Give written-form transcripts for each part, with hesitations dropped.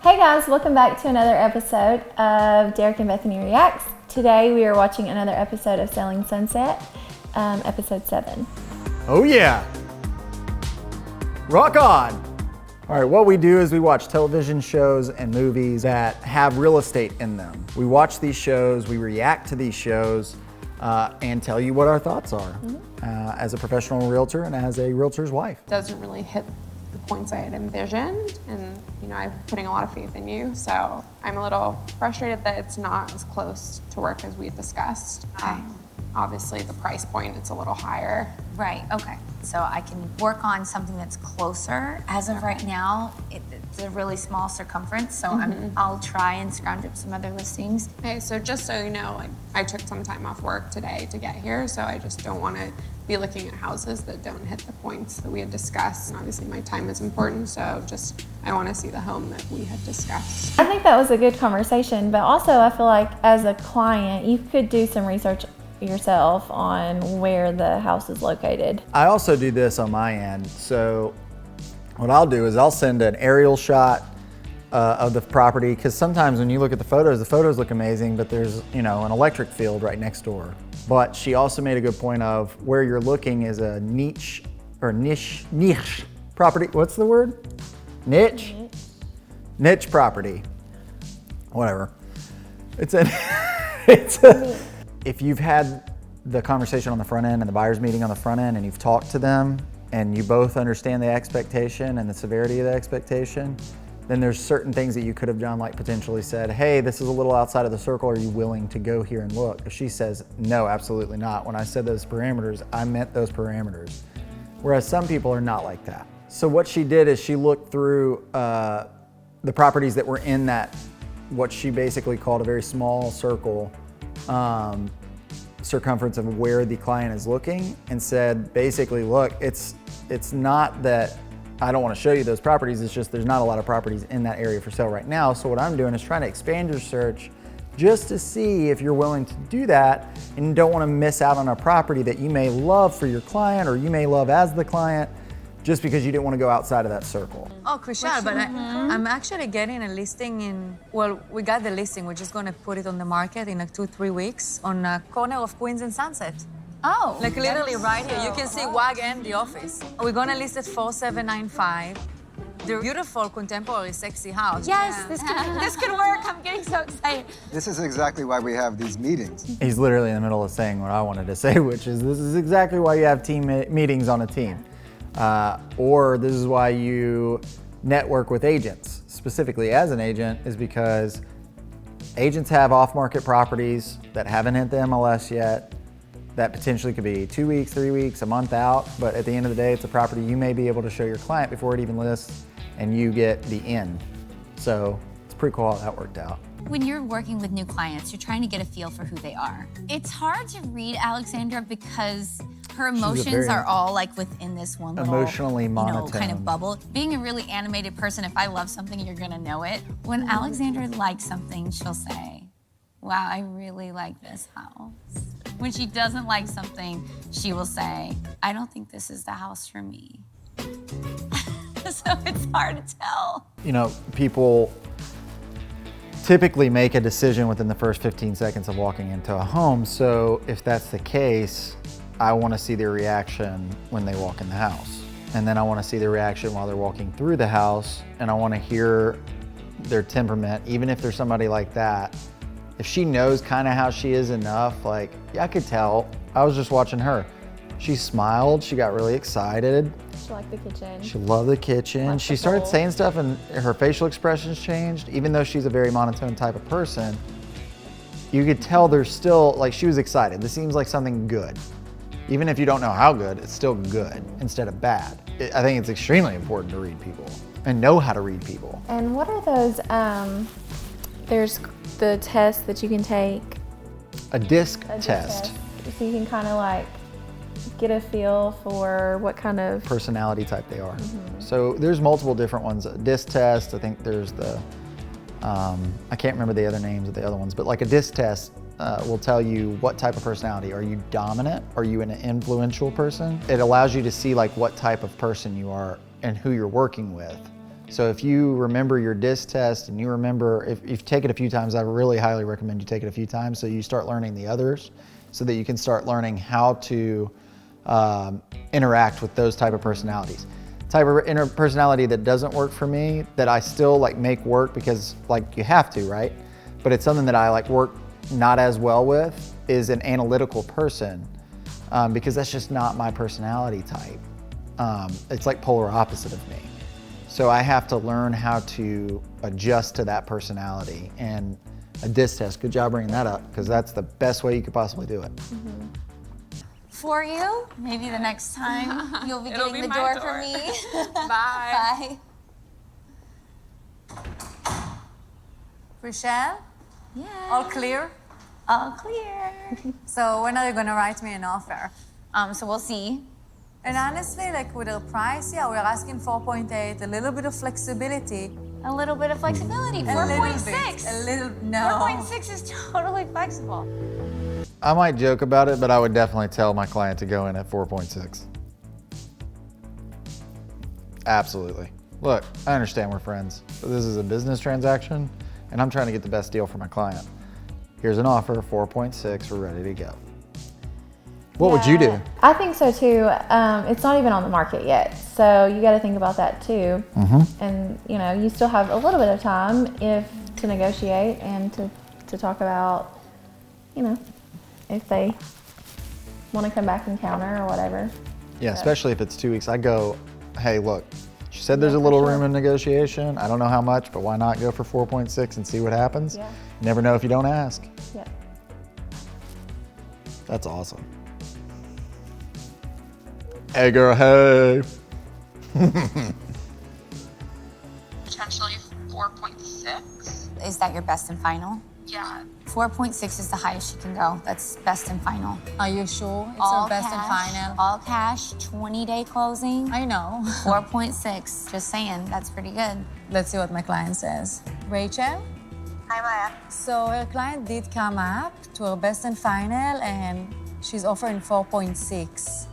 Hey guys, welcome back to another episode of Derek and Bethany Reacts. Today we are watching another episode of Selling Sunset, episode 7. Oh yeah! Rock on! All right, what we do is we watch television shows and movies that have real estate in them. We watch these shows, we react to these shows, and tell you what our thoughts are as a professional realtor and as a realtor's wife. Doesn't really hit the points I had envisioned, and I'm putting a lot of faith in you, so I'm a little frustrated that it's not as close to work as we had discussed. Obviously the price point, it's a little higher. Right, okay. So I can work on something that's closer. As of right now, it's a really small circumference, so I'll try and scrounge up some other listings. Okay, so just so you know, I took some time off work today to get here, so I just don't want to be looking at houses that don't hit the points that we had discussed. And obviously my time is important, so I want to see the home that we had discussed. I think that was a good conversation, but also I feel like as a client, you could do some research yourself on where the house is located. I also do this on my end. So what I'll do is I'll send an aerial shot of the property, because sometimes when you look at the photos look amazing, but there's an electric field right next door. But she also made a good point of where you're looking is a niche property. What's the word? Niche property. Whatever. If you've had the conversation on the front end and the buyer's meeting on the front end and you've talked to them and you both understand the expectation and the severity of the expectation, then there's certain things that you could have done, like potentially said, hey, this is a little outside of the circle. Are you willing to go here and look? If she says, no, absolutely not. When I said those parameters, I meant those parameters. Whereas some people are not like that. So what she did is she looked through the properties that were in that, what she basically called a very small circle, circumference of where the client is looking, and said basically, look, it's not that I don't want to show you those properties, it's just there's not a lot of properties in that area for sale right now. So what I'm doing is trying to expand your search just to see if you're willing to do that and don't want to miss out on a property that you may love for your client or you may love as the client, just because you didn't want to go outside of that circle. Oh, Krishal, but I'm actually getting a listing we got the listing. We're just going to put it on the market in 2-3 weeks on a corner of Queens and Sunset. Oh. Like literally right here. You can see WAG and the office. We're going to list it 4795. The beautiful, contemporary, sexy house. Yes, this could work. I'm getting so excited. This is exactly why we have these meetings. He's literally in the middle of saying what I wanted to say, which is this is exactly why you have team meetings on a team. Or this is why you network with agents. Specifically as an agent is because agents have off-market properties that haven't hit the MLS yet, that potentially could be 2 weeks, 3 weeks, a month out, but at the end of the day, it's a property you may be able to show your client before it even lists and you get the in. So it's pretty cool how that worked out. When you're working with new clients, you're trying to get a feel for who they are. It's hard to read Alexandra because her emotions are all like within this one little emotionally monotone kind of bubble. Being a really animated person, if I love something, you're gonna know it. When Alexandra likes something, she'll say, wow, I really like this house. When she doesn't like something, she will say, I don't think this is the house for me. So it's hard to tell. People typically make a decision within the first 15 seconds of walking into a home. So if that's the case, I want to see their reaction when they walk in the house. And then I want to see their reaction while they're walking through the house. And I want to hear their temperament, even if there's somebody like that. If she knows kind of how she is enough, like, yeah, I could tell. I was just watching her. She smiled, she got really excited. She liked the kitchen. She loved the kitchen. She started saying stuff and her facial expressions changed. Even though she's a very monotone type of person, you could tell there's still, like, she was excited. This seems like something good. Even if you don't know how good, it's still good instead of bad. I think it's extremely important to read people and know how to read people. And what are those, there's the tests that you can take. A disc test. So you can kind of like get a feel for what kind of personality type they are. So there's multiple different ones. A disc test, I think there's the, I can't remember the other names of the other ones, but like a disc test will tell you what type of personality. Are you dominant? Are you an influential person? It allows you to see like what type of person you are and who you're working with. So if you remember your disc test and you remember, if you take it a few times, I really highly recommend you take it a few times so you start learning the others so that you can start learning how to interact with those type of personalities. Type of personality that doesn't work for me, that I still like make work because like you have to, right? But it's something that I like work not as well with, is an analytical person, because that's just not my personality type. It's like polar opposite of me. So I have to learn how to adjust to that personality. And a disc test, good job bringing that up, because that's the best way you could possibly do it. For you, maybe the next time you'll be It'll getting be the my door for door. me. Bye. Bye. Rochelle, Yeah. all clear? All clear. So when are you gonna write me an offer? So we'll see. And honestly, like with the price, yeah, we're asking 4.8, a little bit of flexibility. A little bit of flexibility. A little bit, 4.6. a little, no. 4.6 is totally flexible. I might joke about it, but I would definitely tell my client to go in at 4.6. Absolutely. Look, I understand we're friends, but this is a business transaction, and I'm trying to get the best deal for my client. Here's an offer, 4.6, we're ready to go. What would you do? I think so too. It's not even on the market yet, so you got to think about that too. And you know, you still have a little bit of time to negotiate and to talk about, you know, if they want to come back and counter or whatever. Yeah, especially if it's 2 weeks. I go, hey, look, she said there's a little room in negotiation. I don't know how much, but why not go for 4.6 and see what happens? Yeah. You never know if you don't ask. Yeah. That's awesome. Hey, girl, hey. Potentially 4.6. Is that your best and final? Yeah. 4.6 is the highest you can go. That's best and final. Are you sure it's All our best cash, and final? All cash, 20-day closing. I know. 4.6. Just saying, that's pretty good. Let's see what my client says. Rachel? Hi, Maya. So her client did come up to her best and final, and she's offering 4.6.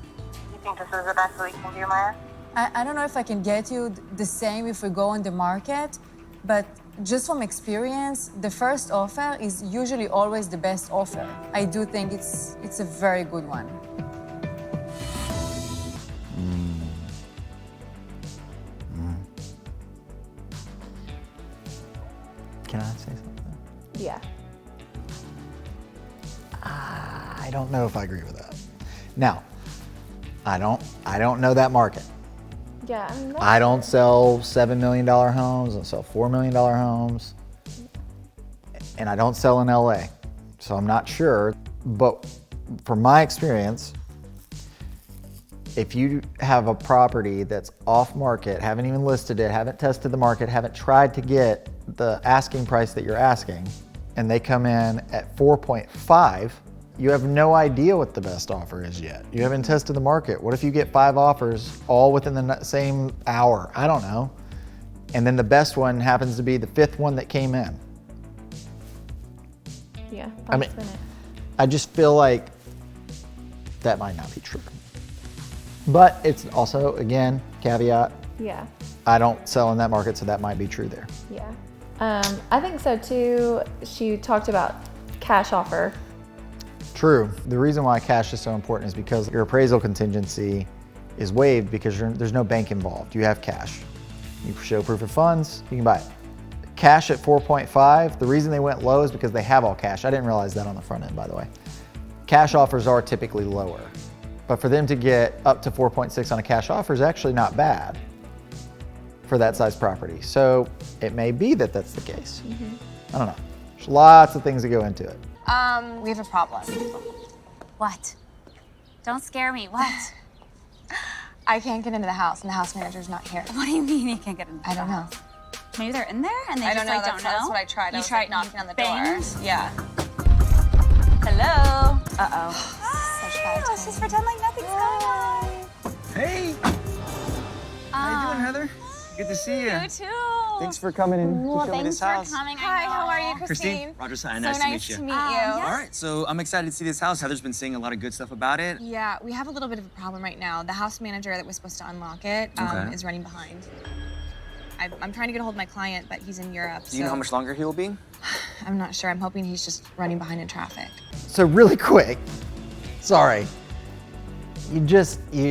You think this is the best we can do, Maya? I don't know if I can get you the same if we go on the market, but just from experience, the first offer is usually always the best offer. I do think it's a very good one. Can I say something? Yeah. I don't know if I agree with that. Now, I don't know that market. Yeah. I mean, I don't sell $7 million homes. I don't sell $4 million homes. And I don't sell in LA. So I'm not sure. But from my experience, if you have a property that's off market, haven't even listed it, haven't tested the market, haven't tried to get the asking price that you're asking, and they come in at 4.5, you have no idea what the best offer is yet. You haven't tested the market. What if you get 5 offers all within the same hour? I don't know. And then the best one happens to be the 5th one that came in. Yeah. I mean, last minute. I just feel like that might not be true. But it's also, again, caveat, Yeah. I don't sell in that market, so that might be true there. Yeah. I think so too. She talked about cash offer. True. The reason why cash is so important is because your appraisal contingency is waived because there's no bank involved. You have cash. You show proof of funds, you can buy it. Cash at 4.5, the reason they went low is because they have all cash. I didn't realize that on the front end, by the way. Cash offers are typically lower, but for them to get up to 4.6 on a cash offer is actually not bad for that size property. So it may be that that's the case. I don't know. There's lots of things that go into it. We have a problem. What? Don't scare me. What? I can't get into the house, and the house manager's not here. What do you mean you can't get in? I don't know. Maybe they're in there and they I just don't know. like That's, don't know. that's what I tried. I You was tried like, knocking on the banged? door. Yeah. Hello. Uh-oh. Such bad Let's just pretend like nothing's going on. Hey, how you doing, Heather? Good to see you. You too. Thanks for coming in Well, to show me thanks this for house. coming. Hi, how are you, Christine? Roger, hi, So nice nice to to meet meet you. you. yeah. All right, so I'm excited to see this house. Heather's been saying a lot of good stuff about it. Yeah, we have a little bit of a problem right now. The house manager that was supposed to unlock it Okay. is running behind. I'm trying to get a hold of my client, but he's in Europe. Do you know how much longer he will be? I'm not sure. I'm hoping he's just running behind in traffic. So really quick, sorry. You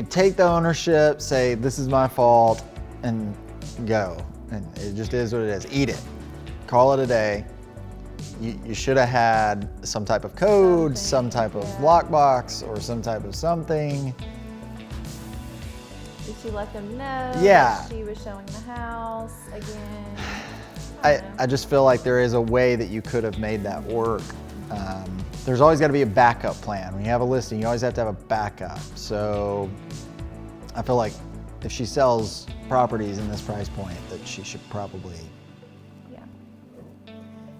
take the ownership, say this is my fault, and go. And it just is what it is. Eat it. Call it a day. You should have had some type of code, some type of lockbox, or some type of something. Did she let them know Yeah. that she was showing the house again? I just feel like there is a way that you could have made that work. There's always got to be a backup plan. When you have a listing, you always have to have a backup. So I feel like if she sells properties in this price point, that she should probably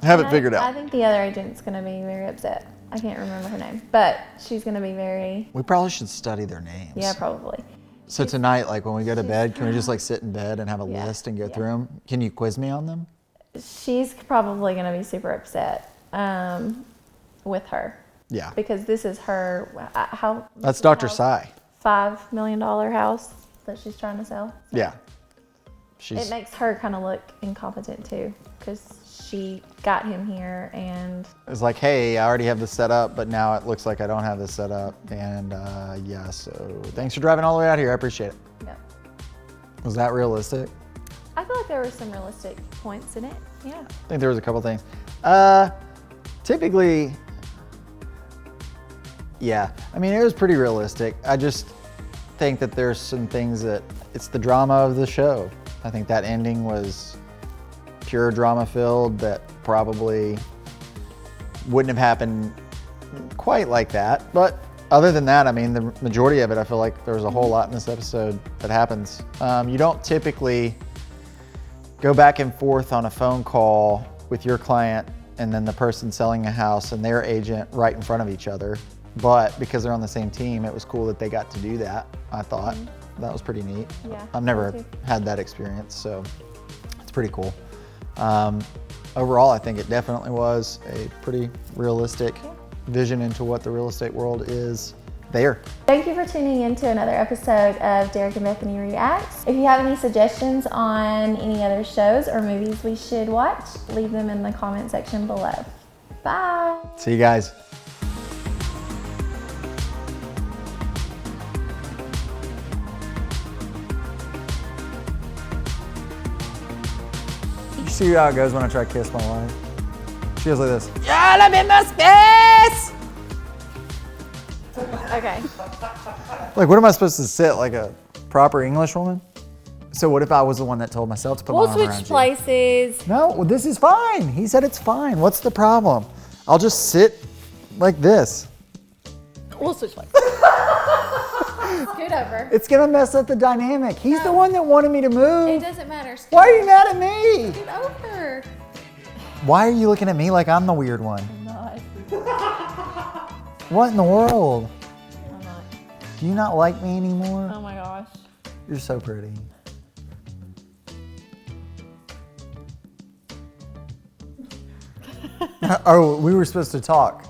have it figured out. I think the other agent's going to be very upset. I can't remember her name, but she's going to be very... We probably should study their names. Yeah, probably. So tonight, like when we go to bed, can we just like sit in bed and have a Yeah, list and go yeah. through them? Can you quiz me on them? She's probably going to be super upset with her. Yeah. Because this is her... how? That's Dr. Sai. $5 million house that she's trying to sell. Yeah. It makes her kind of look incompetent too, because she got him here and... It's like, hey, I already have this set up, but now it looks like I don't have this set up. And yeah, so thanks for driving all the way out here. I appreciate it. Yep. Was that realistic? I feel like there were some realistic points in it. Yeah. I think there was a couple things. Typically, yeah. I mean, it was pretty realistic. I just think that there's some things that it's the drama of the show. I think that ending was pure drama filled that probably wouldn't have happened quite like that. But other than that, I mean, the majority of it, I feel like there was a whole lot in this episode that happens. You don't typically go back and forth on a phone call with your client and then the person selling a house and their agent right in front of each other. But because they're on the same team, it was cool that they got to do that, I thought. That was pretty neat. Yeah, I've never had that experience, so it's pretty cool. Overall, I think it definitely was a pretty realistic vision into what the real estate world is there. Thank you for tuning in to another episode of Derek and Bethany Reacts. If you have any suggestions on any other shows or movies we should watch, leave them in the comment section below. Bye. See you guys. You see how it goes when I try to kiss my wife? She goes like this. Y'all I'm in my space! Okay. Like, what am I supposed to sit like a proper English woman? So what if I was the one that told myself to put my arm around you? Places. No, well, this is fine. He said it's fine. What's the problem? I'll just sit like this. We'll switch places. Scoot over. It's gonna mess up the dynamic. He's the one that wanted me to It move. doesn't matter. Scoot Why are you mad at me? over. Why are you looking at me like I'm the weird one? I'm not. What in the world? I'm not. Do you not like me anymore? Oh my gosh. You're so pretty. Oh, we were supposed to talk.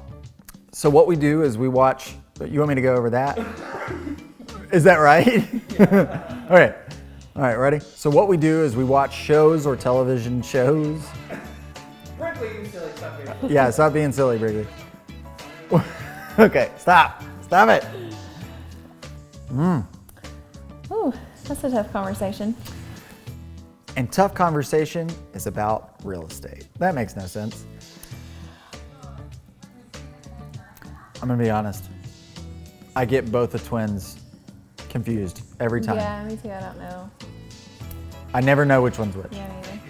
So what we do is we watch, you want me to go over that? Is that right? Okay. All right, ready? So what we do is we watch shows or television shows. Brickley, you silly, stop being. Yeah, stop being silly, Brigley. Okay, stop. Stop it. Ooh, that's a tough conversation. And tough conversation is about real estate. That makes no sense. I'm gonna be honest. I get both the twins confused every time. Yeah, me too. I don't know. I never know which one's which. Yeah, me either.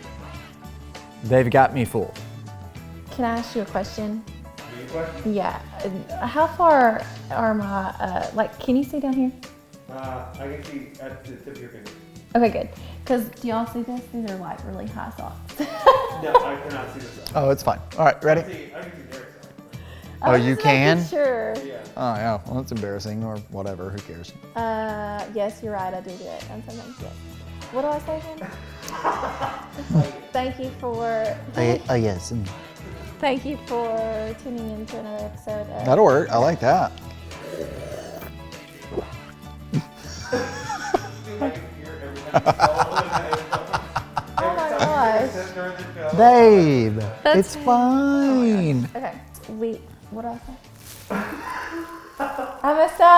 They've got me fooled. Can I ask you a question? Yeah. How far are my, like, can you see down here? I can see at the tip of your finger. Okay, good. Because do y'all see this? These are like really high socks. No, I cannot see this. Oh, it's fine. All right, ready? I can see Derek's side. Oh, you can? Sure. Oh, yeah. Well, that's embarrassing or whatever. Who cares? Yes, you're right. I do it. And sometimes, yes. What do I say again? Thank you for. Oh, yes. Thank you for tuning in to another episode of. That'll work. I like that. Babe, it's fine. Okay. What did I say? I messed up.